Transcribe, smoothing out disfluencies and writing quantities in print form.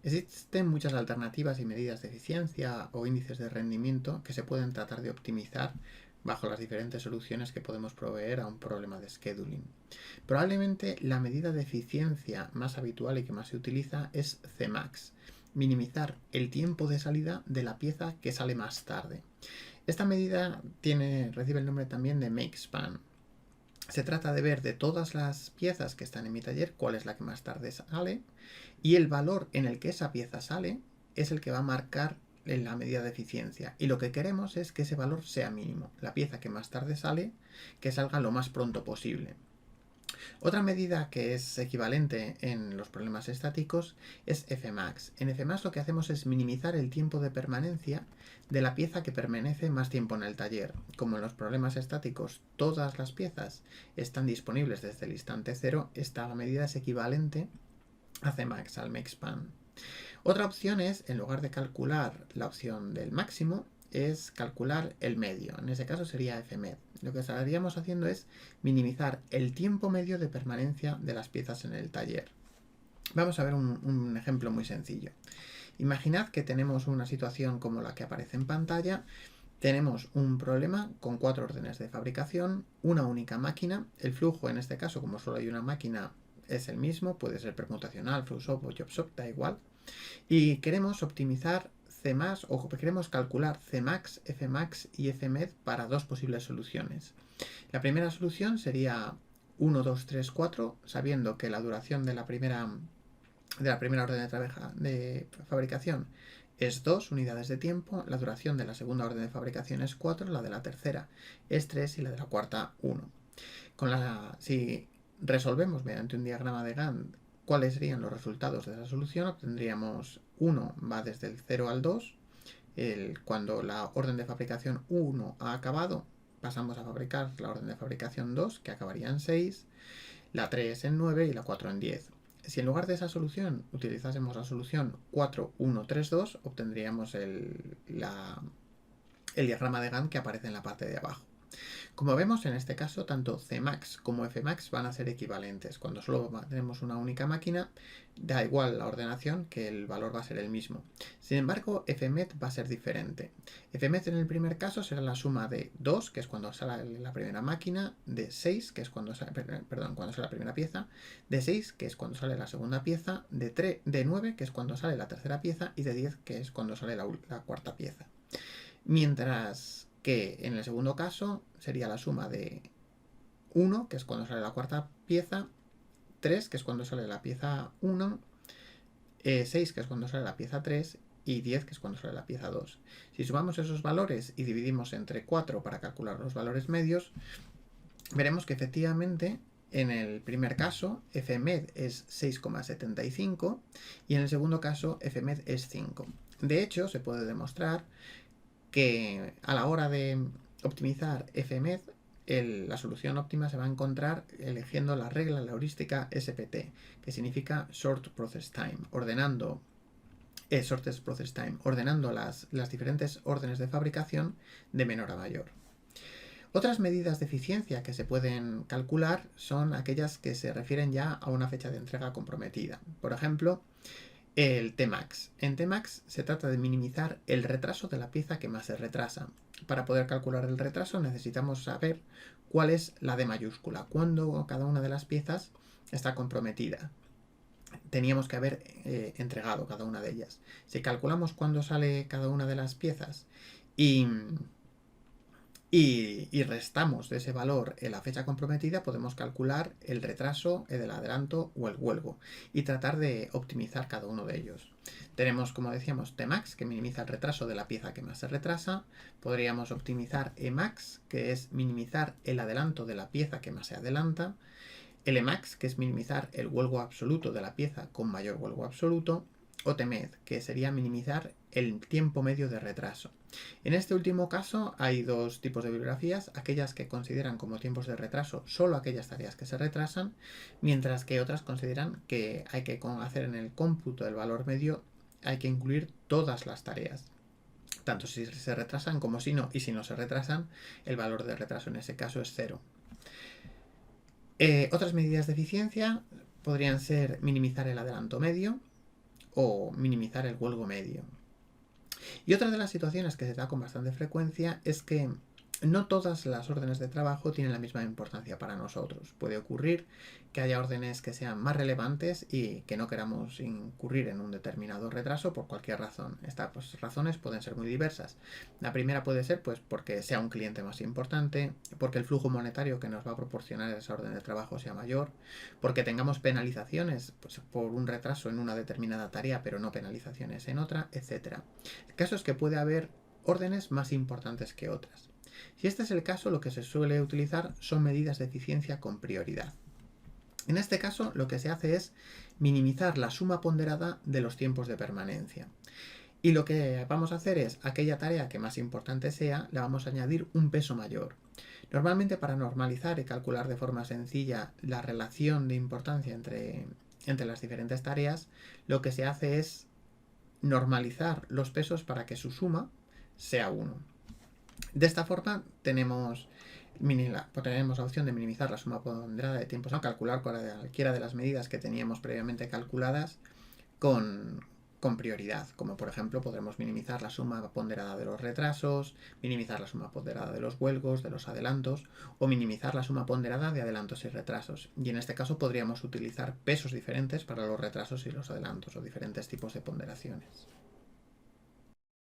Existen muchas alternativas y medidas de eficiencia o índices de rendimiento que se pueden tratar de optimizar bajo las diferentes soluciones que podemos proveer a un problema de scheduling. Probablemente la medida de eficiencia más habitual y que más se utiliza es Cmax, minimizar el tiempo de salida de la pieza que sale más tarde. Esta medida recibe el nombre también de Makespan. Se trata de ver de todas las piezas que están en mi taller cuál es la que más tarde sale, y el valor en el que esa pieza sale es el que va a marcar en la medida de eficiencia. Y lo que queremos es que ese valor sea mínimo. La pieza que más tarde sale, que salga lo más pronto posible. Otra medida que es equivalente en los problemas estáticos es Fmax. En Fmax lo que hacemos es minimizar el tiempo de permanencia de la pieza que permanece más tiempo en el taller. Como en los problemas estáticos todas las piezas están disponibles desde el instante cero, esta medida es equivalente a Cmax, al Makespan. Otra opción es, en lugar de calcular la opción del máximo, es calcular el medio. En ese caso sería Fmed. Lo que estaríamos haciendo es minimizar el tiempo medio de permanencia de las piezas en el taller. Vamos a ver un ejemplo muy sencillo. Imaginad que tenemos una situación como la que aparece en pantalla. Tenemos un problema con 4 órdenes de fabricación, una única máquina. El flujo, en este caso, como solo hay una máquina, es el mismo. Puede ser permutacional, flowshop o jobshop, da igual. Y queremos optimizar Cmax o queremos calcular Cmax, Fmax y Fmed para dos posibles soluciones. La primera solución sería 1, 2, 3, 4, sabiendo que la duración de la primera orden de fabricación es 2 unidades de tiempo, la duración de la segunda orden de fabricación es 4, la de la tercera es 3 y la de la cuarta 1. Si resolvemos mediante un diagrama de Gantt cuáles serían los resultados de esa solución, obtendríamos 1 va desde el 0 al 2. Cuando la orden de fabricación 1 ha acabado, pasamos a fabricar la orden de fabricación 2, que acabaría en 6, la 3 en 9 y la 4 en 10. Si en lugar de esa solución utilizásemos la solución 4, 1, 3, 2, obtendríamos el diagrama de Gantt que aparece en la parte de abajo. Como vemos, en este caso, tanto Cmax como Fmax van a ser equivalentes. Cuando solo tenemos una única máquina, da igual la ordenación, que el valor va a ser el mismo. Sin embargo, Fmed va a ser diferente. Fmed en el primer caso será la suma de 2, que es cuando sale la primera máquina, de 6, que es cuando sale la primera pieza, de 6, que es cuando sale la segunda pieza, de 9, que es cuando sale la tercera pieza, y de 10, que es cuando sale la cuarta pieza. Mientras que en el segundo caso sería la suma de 1, que es cuando sale la cuarta pieza, 3, que es cuando sale la pieza 1, 6, que es cuando sale la pieza 3, y 10, que es cuando sale la pieza 2. Si sumamos esos valores y dividimos entre 4 para calcular los valores medios, veremos que efectivamente en el primer caso Fmed es 6,75 y en el segundo caso Fmed es 5. De hecho, se puede demostrar que a la hora de optimizar Fmed, la solución óptima se va a encontrar eligiendo la heurística SPT, que significa Short Process Time, ordenando las diferentes órdenes de fabricación de menor a mayor. Otras medidas de eficiencia que se pueden calcular son aquellas que se refieren ya a una fecha de entrega comprometida. Por ejemplo, el Tmax. En Tmax se trata de minimizar el retraso de la pieza que más se retrasa. Para poder calcular el retraso necesitamos saber cuál es la D mayúscula, cuándo cada una de las piezas está comprometida. Teníamos que haber entregado cada una de ellas. Si calculamos cuándo sale cada una de las piezas y restamos de ese valor en la fecha comprometida, podemos calcular el retraso, el adelanto o el huelgo y tratar de optimizar cada uno de ellos. Tenemos, como decíamos, Tmax, que minimiza el retraso de la pieza que más se retrasa. Podríamos optimizar Emax, que es minimizar el adelanto de la pieza que más se adelanta. El Emax, que es minimizar el huelgo absoluto de la pieza con mayor huelgo absoluto. O Tmed, que sería minimizar el tiempo medio de retraso. En este último caso hay dos tipos de bibliografías, aquellas que consideran como tiempos de retraso solo aquellas tareas que se retrasan, mientras que otras consideran que hay que hacer en el cómputo del valor medio, hay que incluir todas las tareas, tanto si se retrasan como si no, y si no se retrasan, el valor de retraso en ese caso es 0. Otras medidas de eficiencia podrían ser minimizar el adelanto medio, o minimizar el huelgo medio. Y otra de las situaciones que se da con bastante frecuencia es que no todas las órdenes de trabajo tienen la misma importancia para nosotros. Puede ocurrir que haya órdenes que sean más relevantes y que no queramos incurrir en un determinado retraso por cualquier razón. Estas razones pueden ser muy diversas. La primera puede ser pues porque sea un cliente más importante, porque el flujo monetario que nos va a proporcionar esa orden de trabajo sea mayor, porque tengamos penalizaciones pues, por un retraso en una determinada tarea pero no penalizaciones en otra, etc. El caso es que puede haber órdenes más importantes que otras. Si este es el caso, lo que se suele utilizar son medidas de eficiencia con prioridad. En este caso, lo que se hace es minimizar la suma ponderada de los tiempos de permanencia. Y lo que vamos a hacer es, aquella tarea que más importante sea, le vamos a añadir un peso mayor. Normalmente, para normalizar y calcular de forma sencilla la relación de importancia entre las diferentes tareas, lo que se hace es normalizar los pesos para que su suma sea 1. De esta forma tenemos la opción de minimizar la suma ponderada de tiempos, calcular cualquiera de las medidas que teníamos previamente calculadas con prioridad, como por ejemplo podremos minimizar la suma ponderada de los retrasos, minimizar la suma ponderada de los huelgos, de los adelantos, o minimizar la suma ponderada de adelantos y retrasos. Y en este caso podríamos utilizar pesos diferentes para los retrasos y los adelantos, o diferentes tipos de ponderaciones.